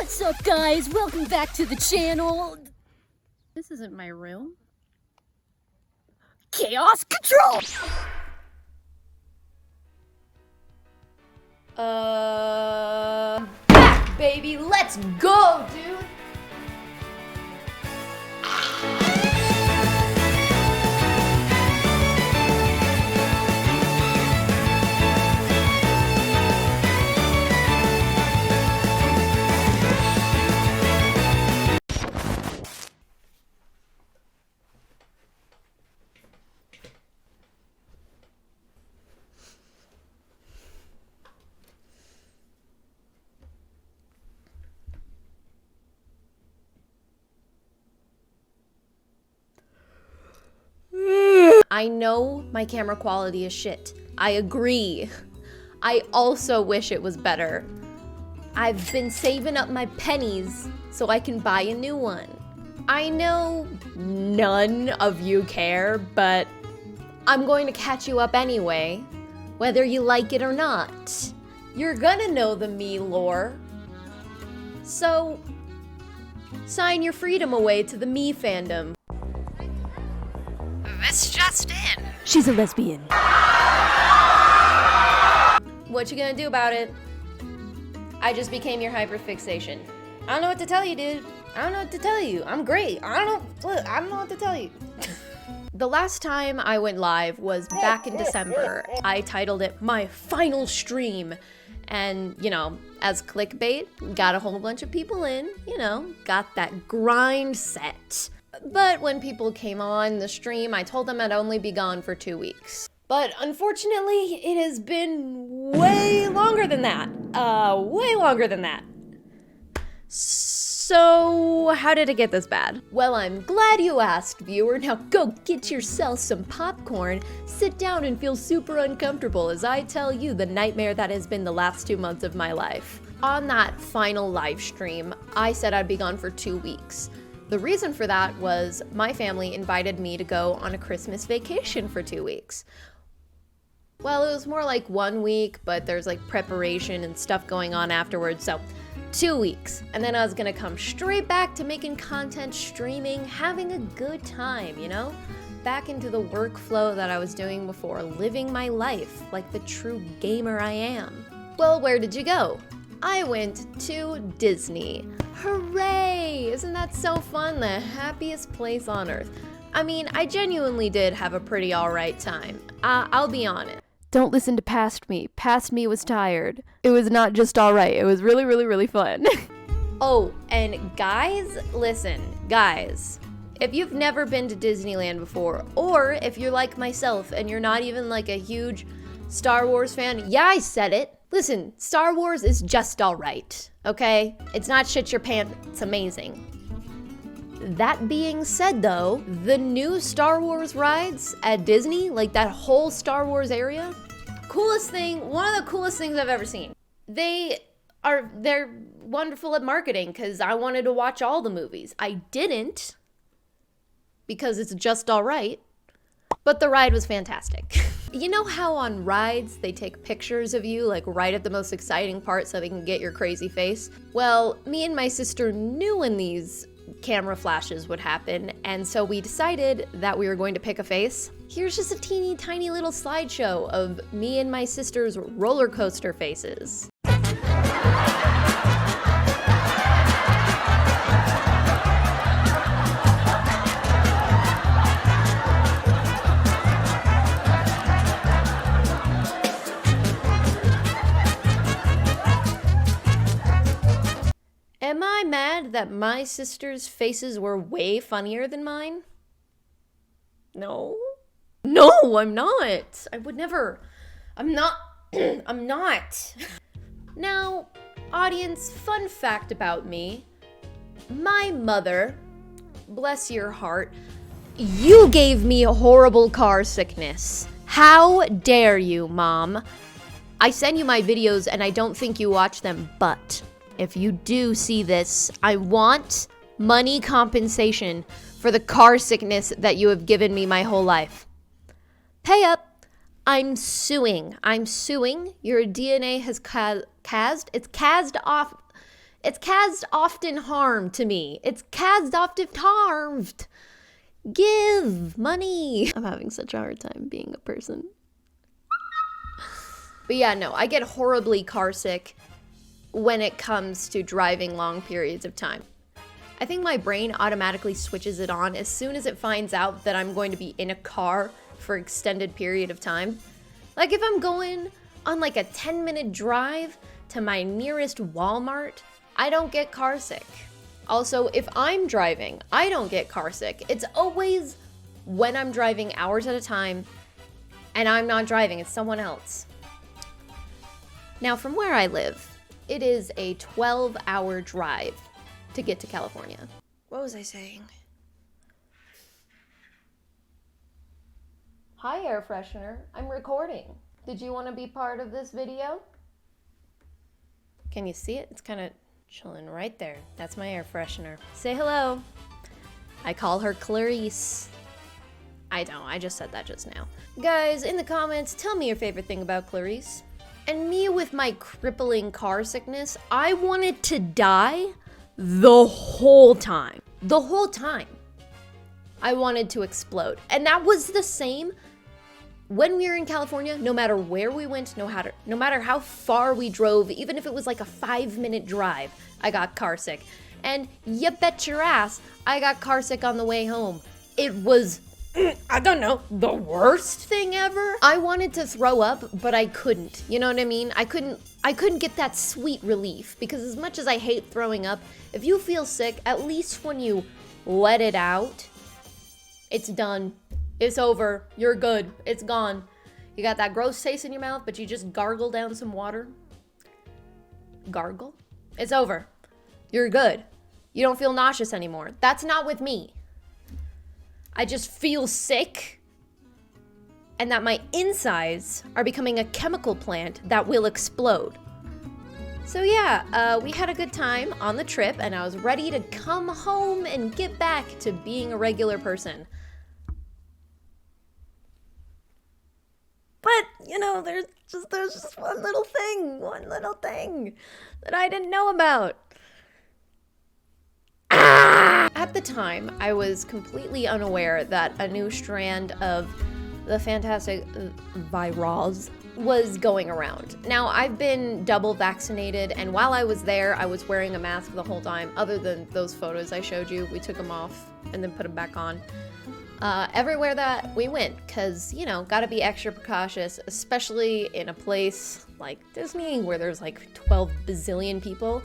What's up, guys? Welcome back to the channel. This isn't my room. Chaos control! Back, baby, let's go, dude! I know my camera quality is shit. I agree. I also wish it was better. I've been saving up my pennies so I can buy a new one. I know none of you care, but I'm going to catch you up anyway, whether you like it or not. You're gonna know the me lore. So, sign your freedom away to the me fandom. This just in. She's a lesbian. What you gonna do about it? I just became your hyperfixation. I don't know what to tell you, dude. I don't know what to tell you. I'm great. I don't know what to tell you. The last time I went live was back in December. I titled it My Final Stream. And, you know, as clickbait, got a whole bunch of people in, you know, got that grind set. But when people came on the stream, I told them I'd only be gone for 2 weeks. But unfortunately, it has been way longer than that. Way longer than that. So, how did it get this bad? Well, I'm glad you asked, viewer. Now go get yourself some popcorn, sit down and feel super uncomfortable as I tell you the nightmare that has been the last 2 months of my life. On that final live stream, I said I'd be gone for 2 weeks. The reason for that was my family invited me to go on a Christmas vacation for 2 weeks. Well, it was more like 1 week, but there's like preparation and stuff going on afterwards, so 2 weeks. And then I was gonna come straight back to making content, streaming, having a good time, you know? Back into the workflow that I was doing before, living my life like the true gamer I am. Well, where did you go? I went to Disney. Hooray! Isn't that so fun? The happiest place on earth. I mean, I genuinely did have a pretty alright time. I'll be honest. Don't listen to Past Me. Past Me was tired. It was not just alright. It was really, really, really fun. Oh, and guys, listen, guys. If you've never been to Disneyland before, or if you're like myself and you're not even like a huge Star Wars fan, yeah, I said it. Listen, Star Wars is just alright, okay? It's not shit your pants, it's amazing. That being said though, the new Star Wars rides at Disney, like that whole Star Wars area, coolest thing, one of the coolest things I've ever seen. They're wonderful at marketing because I wanted to watch all the movies. I didn't because it's just alright, but the ride was fantastic. You know how on rides they take pictures of you like right at the most exciting part so they can get your crazy face? Well, me and my sister knew when these camera flashes would happen, and so we decided that we were going to pick a face. Here's just a teeny tiny little slideshow of me and my sister's roller coaster faces. Am I mad that my sister's faces were way funnier than mine? No. No, I'm not. I would never. I'm not. I'm not. Now, audience, fun fact about me. My mother, bless your heart, you gave me a horrible car sickness. How dare you, Mom? I send you my videos and I don't think you watch them, but if you do see this, I want money compensation for the car sickness that you have given me my whole life. Pay up. I'm suing. Your DNA has cast off It's cast often harm to me. It's cast often harmed. Give money. I'm having such a hard time being a person. But yeah, no, I get horribly car sick when it comes to driving long periods of time. I think my brain automatically switches it on as soon as it finds out that I'm going to be in a car for an extended period of time. Like if I'm going on like a 10-minute drive to my nearest Walmart, I don't get car sick. Also, if I'm driving, I don't get car sick. It's always when I'm driving hours at a time and I'm not driving, it's someone else. Now, from where I live, it is a 12-hour drive to get to California. What was I saying? Hi, air freshener. I'm recording. Did you want to be part of this video? Can you see it? It's kind of chilling right there. That's my air freshener. Say hello. I call her Clarice. I don't. I just said that just now. Guys, in the comments, tell me your favorite thing about Clarice. And me with my crippling car sickness, I wanted to die the whole time. The whole time. I wanted to explode. And that was the same when we were in California. No matter where we went, no matter how far we drove, even if it was like a 5-minute drive, I got car sick. And you bet your ass, I got car sick on the way home. It was, I don't know, the worst thing ever. I wanted to throw up, but I couldn't. You know what I mean? I couldn't get that sweet relief, because as much as I hate throwing up, if you feel sick, at least when you let it out, it's done. It's over. You're good. It's gone. You got that gross taste in your mouth, but you just gargle down some water. Gargle? It's over. You're good. You don't feel nauseous anymore. That's not with me. I just feel sick, and that my insides are becoming a chemical plant that will explode. So yeah, we had a good time on the trip, and I was ready to come home and get back to being a regular person. But, you know, there's just one little thing that I didn't know about. At the time, I was completely unaware that a new strand of the fantastic virus was going around. Now, I've been double vaccinated, and while I was there, I was wearing a mask the whole time, other than those photos I showed you. We took them off and then put them back on. Everywhere that we went, because, you know, gotta be extra precautious, especially in a place like Disney where there's like 12 bazillion people,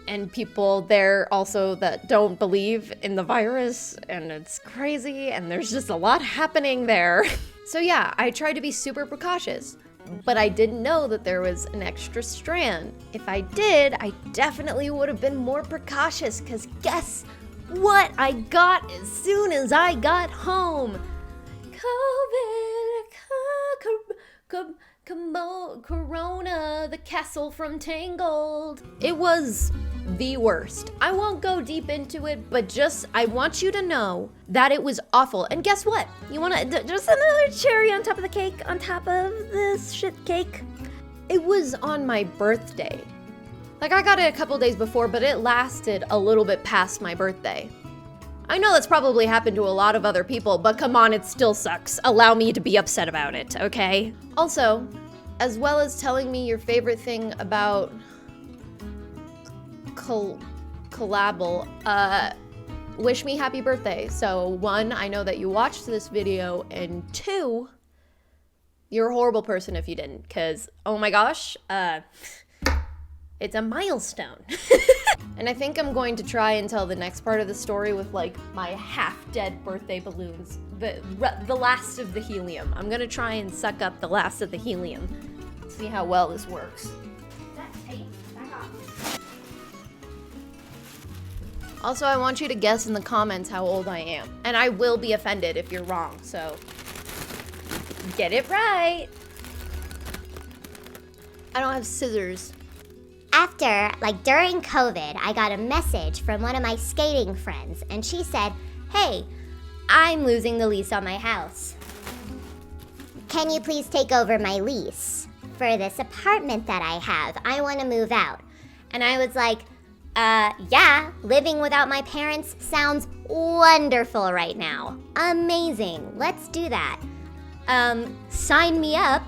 and people there also that don't believe in the virus, and it's crazy, and there's just a lot happening there. So yeah, I tried to be super precautious, but I didn't know that there was an extra strand. If I did, I definitely would have been more precautious, because guess what I got as soon as I got home? COVID, Corona, the castle from Tangled. It was the worst. I won't go deep into it, but just, I want you to know that it was awful. And guess what? You wanna, just another cherry on top of the cake, on top of this shit cake. It was on my birthday. Like, I got it a couple days before, but it lasted a little bit past my birthday. I know that's probably happened to a lot of other people, but come on, it still sucks. Allow me to be upset about it, okay? Also, as well as telling me your favorite thing about collabal, wish me happy birthday. So 1, I know that you watched this video, and 2, you're a horrible person if you didn't, because, oh my gosh, it's a milestone. And I think I'm going to try and tell the next part of the story with like my half-dead birthday balloons. The last of the helium. I'm gonna try and suck up the last of the helium. See how well this works. Also, I want you to guess in the comments how old I am. And I will be offended if you're wrong, so get it right. I don't have scissors. After, like during COVID, I got a message from one of my skating friends, and she said, "Hey, I'm losing the lease on my house. Can you please take over my lease for this apartment that I have? I want to move out." And I was like, Yeah, living without my parents sounds wonderful right now. Amazing, let's do that. Sign me up.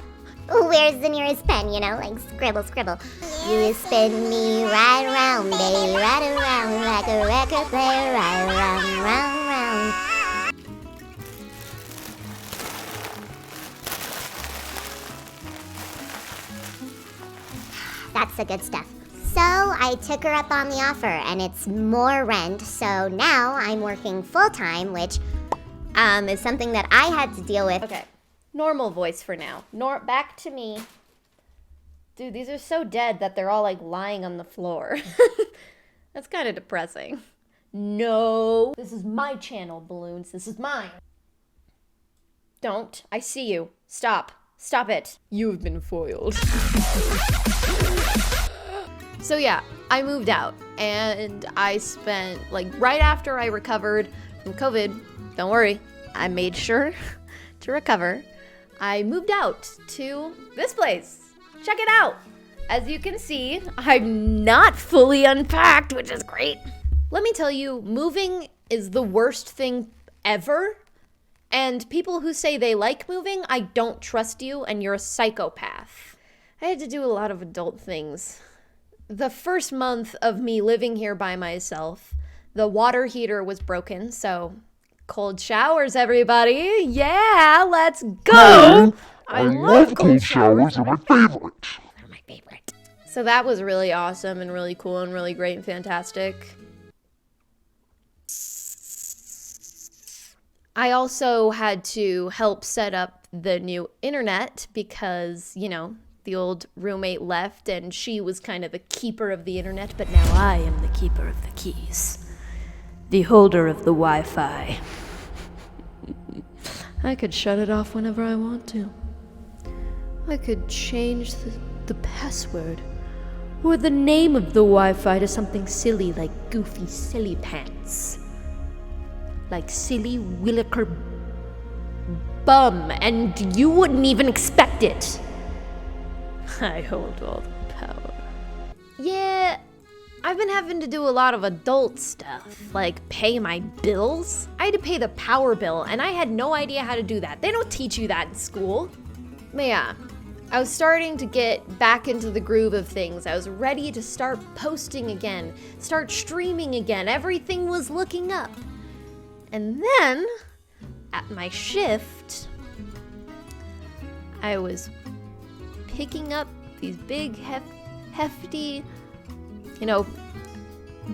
Where's the nearest pen, like scribble, scribble. You spin me right around, baby, right around like a record player, right around, round, round. That's the good stuff. So I took her up on the offer, and it's more rent, so now I'm working full-time, which is something that I had to deal with. Okay, normal voice for now. Back to me. Dude, these are so dead that they're all like lying on the floor. That's kind of depressing. No. This is my channel, Balloons. This is mine. Don't. I see you. Stop. Stop it. You've been foiled. So yeah, I moved out and I spent, like, right after I recovered from COVID, don't worry, I made sure to recover. I moved out to this place. Check it out. As you can see, I'm not fully unpacked, which is great. Let me tell you, moving is the worst thing ever. And people who say they like moving, I don't trust you and you're a psychopath. I had to do a lot of adult things. The first month of me living here by myself, the water heater was broken, so cold showers, everybody. Yeah, let's go. I love cold showers. They're my favorite. They're my favorite. So that was really awesome and really cool and really great and fantastic. I also had to help set up the new internet because, the old roommate left and she was kind of the keeper of the internet, but now I am the keeper of the keys. The holder of the Wi-Fi. I could shut it off whenever I want to. I could change the password or the name of the Wi-Fi to something silly like Goofy Silly Pants. Like Silly Williker Bum, and you wouldn't even expect it. I hold all the power. Yeah, I've been having to do a lot of adult stuff, like pay my bills. I had to pay the power bill, and I had no idea how to do that. They don't teach you that in school. But yeah, I was starting to get back into the groove of things. I was ready to start posting again, start streaming again. Everything was looking up. And then, at my shift, I was picking up these big, hefty,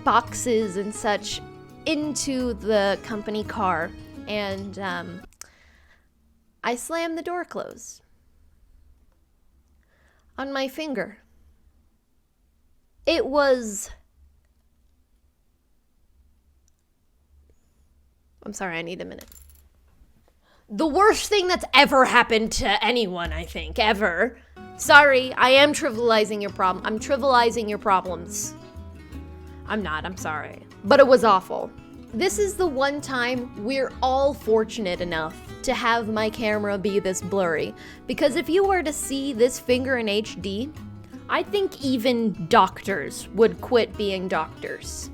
boxes and such into the company car, and I slammed the door closed on my finger. It was... I'm sorry, I need a minute. The worst thing that's ever happened to anyone, I think, ever. Sorry, I am trivializing your problem. I'm trivializing your problems. I'm not, I'm sorry. But it was awful. This is the one time we're all fortunate enough to have my camera be this blurry. Because if you were to see this finger in HD, I think even doctors would quit being doctors.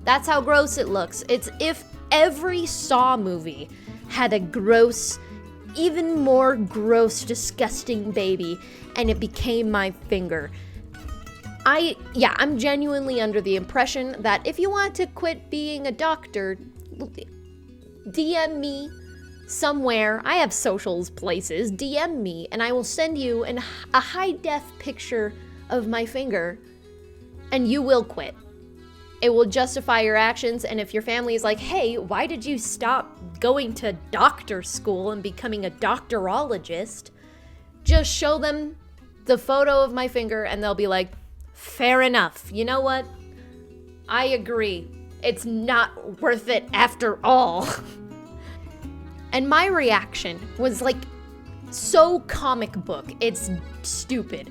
That's how gross it looks. It's if every Saw movie had a gross, even more gross, disgusting baby, and it became my finger. I'm genuinely under the impression that if you want to quit being a doctor, DM me somewhere. I have socials places. DM me, and I will send you a high-def picture of my finger, and you will quit. It will justify your actions, and if your family is like, hey, why did you stop going to doctor school and becoming a doctorologist? Just show them the photo of my finger, and they'll be like, fair enough. You know what? I agree. It's not worth it after all. And my reaction was like so comic book. It's stupid.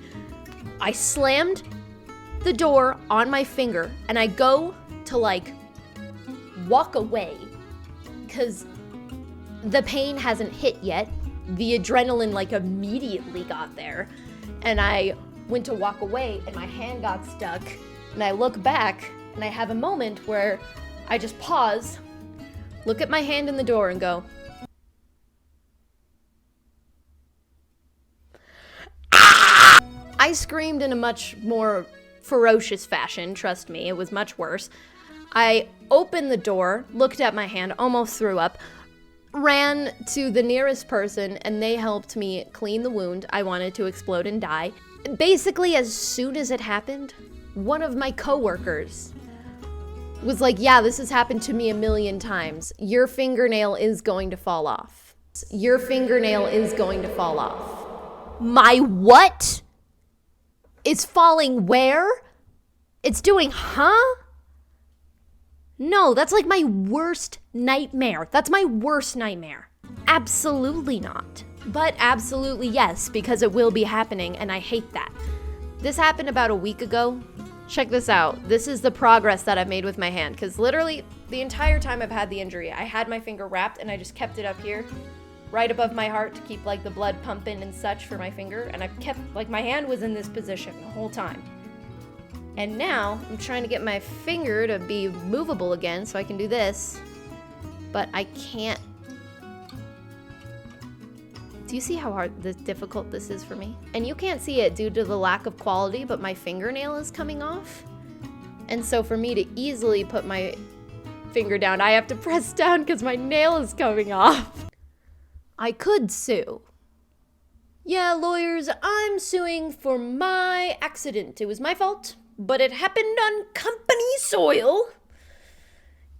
I slammed the door on my finger and I go to like walk away because the pain hasn't hit yet. The adrenaline like immediately got there, and I went to walk away and my hand got stuck And I look back and I have a moment where I just pause, look at my hand in the door and go, "Ah!" I screamed in a much more ferocious fashion, trust me, it was much worse. I opened the door, looked at my hand, almost threw up, ran to the nearest person, and they helped me clean the wound. I wanted to explode and die. Basically, as soon as it happened, one of my coworkers was like, yeah, this has happened to me a million times. Your fingernail is going to fall off. Your fingernail is going to fall off. My what? Is falling where? It's doing, huh? No, that's like my worst nightmare. That's my worst nightmare. Absolutely not. But absolutely yes, because it will be happening, and I hate that. This happened about a week ago. Check this out. This is the progress that I've made with my hand, because literally the entire time I've had the injury, I had my finger wrapped and I just kept it up here, right above my heart to keep like the blood pumping and such for my finger, and I've kept, like my hand was in this position the whole time. And now I'm trying to get my finger to be movable again so I can do this, but I can't. Do you see how difficult this is for me? And you can't see it due to the lack of quality, but my fingernail is coming off. And so for me to easily put my finger down, I have to press down because my nail is coming off. I could sue. Yeah, lawyers, I'm suing for my accident. It was my fault, but it happened on company soil.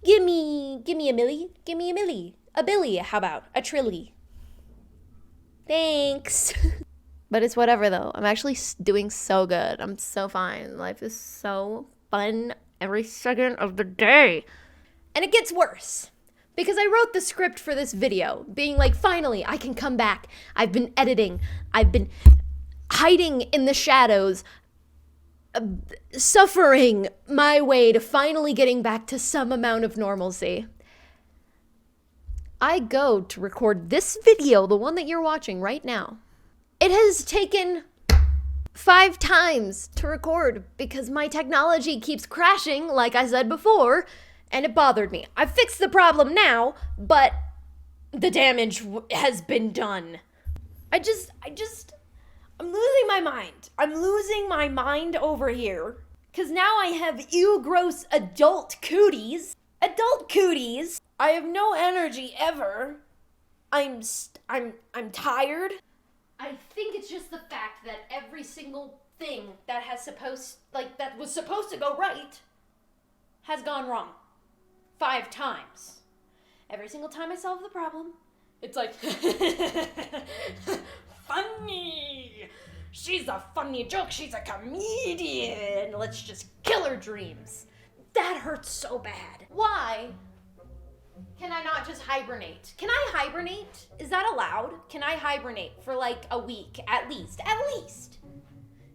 Gimme a milli. Give me a milli. A billy, how about? A trilly. Thanks. But it's whatever though. I'm actually doing so good. I'm so fine. Life is so fun every second of the day. And it gets worse. Because I wrote the script for this video, being like, finally, I can come back. I've been editing. I've been hiding in the shadows, suffering my way to finally getting back to some amount of normalcy. I go to record this video, the one that you're watching right now. It has taken 5 times to record because my technology keeps crashing, like I said before, and it bothered me. I fixed the problem now, but the damage has been done. I'm losing my mind. I'm losing my mind over here. Cause now I have ew gross adult cooties. Adult cooties. I have no energy ever. I'm tired. I think it's just the fact that every single thing that was supposed to go right has gone wrong. 5 times. Every single time I solve the problem, it's like, funny. She's a funny joke. She's a comedian. Let's just kill her dreams. That hurts so bad. Why can I not just hibernate? Can I hibernate? Is that allowed? Can I hibernate for like a week at least? At least.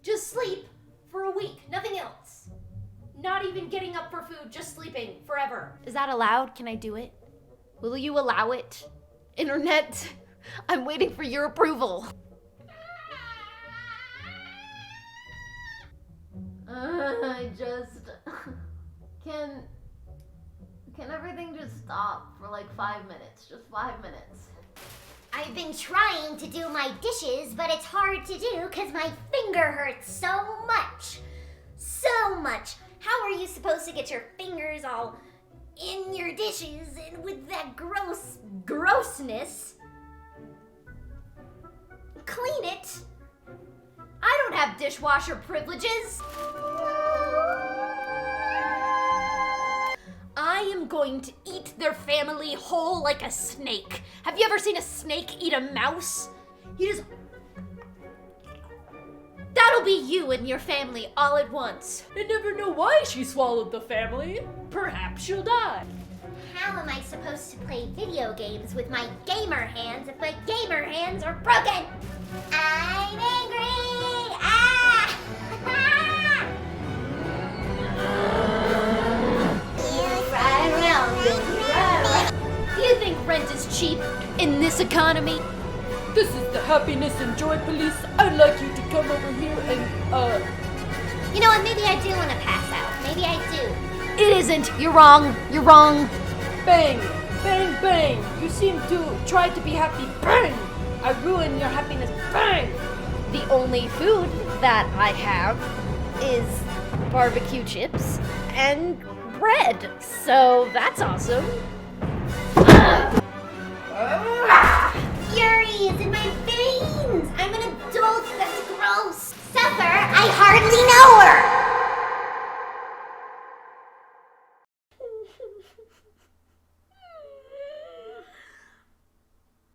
Just sleep for a week. Nothing else. Not even getting up for food, just sleeping forever. Is that allowed? Can I do it? Will you allow it? Internet, I'm waiting for your approval. Can everything just stop for like 5 minutes? Just 5 minutes. I've been trying to do my dishes, but it's hard to do because my finger hurts so much. So much. How are you supposed to get your fingers all in your dishes and with that grossness? Clean it. I don't have dishwasher privileges. I am going to eat their family whole like a snake. Have you ever seen a snake eat a mouse? You just... That'll be you and your family all at once. I never know why she swallowed the family. Perhaps she'll die. How am I supposed to play video games with my gamer hands if my gamer hands are broken? I'm angry! Ah! Do you think rent is cheap in this economy? This is the Happiness and Joy Police. I'd like you to come over here and, You know what, maybe I do want to pass out. Maybe I do. It isn't. You're wrong. You're wrong. Bang! Bang, bang! You seem to try to be happy. Bang! I ruin your happiness. Bang! The only food that I have is barbecue chips and bread. So that's awesome. Fury is in my veins. I'm an adult. That's gross. Suffer, I hardly know her.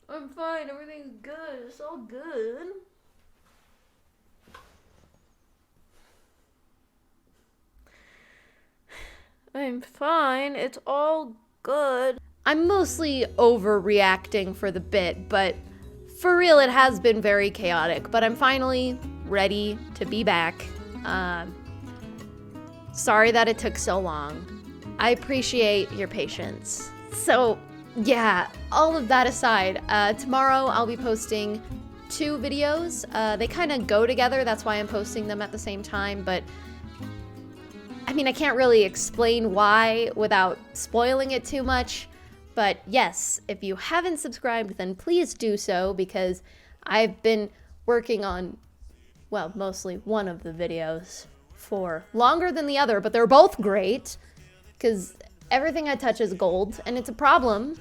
I'm fine. Everything's good. It's all good. I'm fine. It's all good. I'm mostly overreacting for the bit, but for real, it has been very chaotic. But I'm finally ready to be back. Sorry that it took so long. I appreciate your patience. So, yeah, all of that aside, tomorrow I'll be posting 2 videos. They kind of go together, that's why I'm posting them at the same time, but I mean, I can't really explain why without spoiling it too much. But yes, if you haven't subscribed, then please do so, because I've been working on, well, mostly one of the videos for longer than the other, but they're both great, because everything I touch is gold, and it's a problem.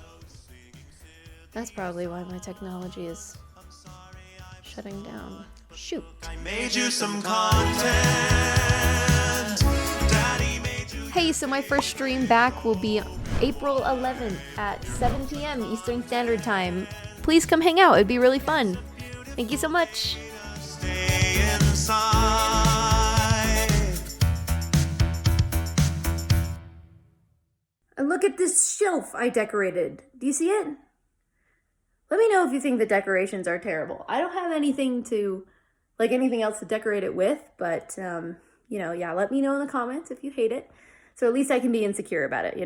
That's probably why my technology is shutting down. Shoot. I made you some content. Daddy made you. Hey, so my first stream back will be April 11th at 7 p.m. Eastern Standard Time. Please come hang out. It'd be really fun. Thank you so much. Stay inside. And look at this shelf I decorated. Do you see it? Let me know if you think the decorations are terrible. I don't have anything else to decorate it with, but, yeah, let me know in the comments if you hate it. So at least I can be insecure about it,